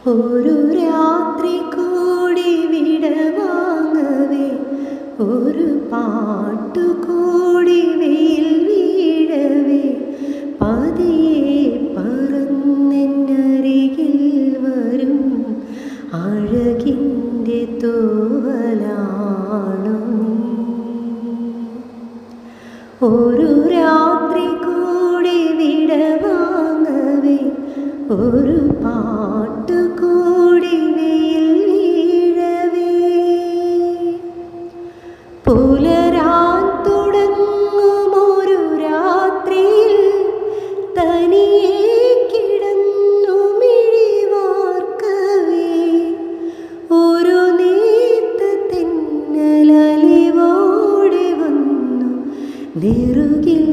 ഒരു രാത്രി കൂടി വിടവാങ്ങവേ, ഒരു പാട്ടുകൂടി വെയിൽ വീഴവേ, പതിയെ പറന്നെന്നരികിൽ വരും അഴകിൻ്റെ തൂവലാണു നീ. ഒരു രാത്രി കൂടി വിടവാങ്ങവേ, ഒരു പാട്ടുകൂടി വെയിൽ വീഴവേ, പുലരാൻ തുടങ്ങുമൊരു രാത്രിയിൽ തനിയെ കിടന്നു മിഴിവാർക്കവേ, ഒരു നേർത്ത തെന്നലലിവോടെ വന്നു നെറുകിൽ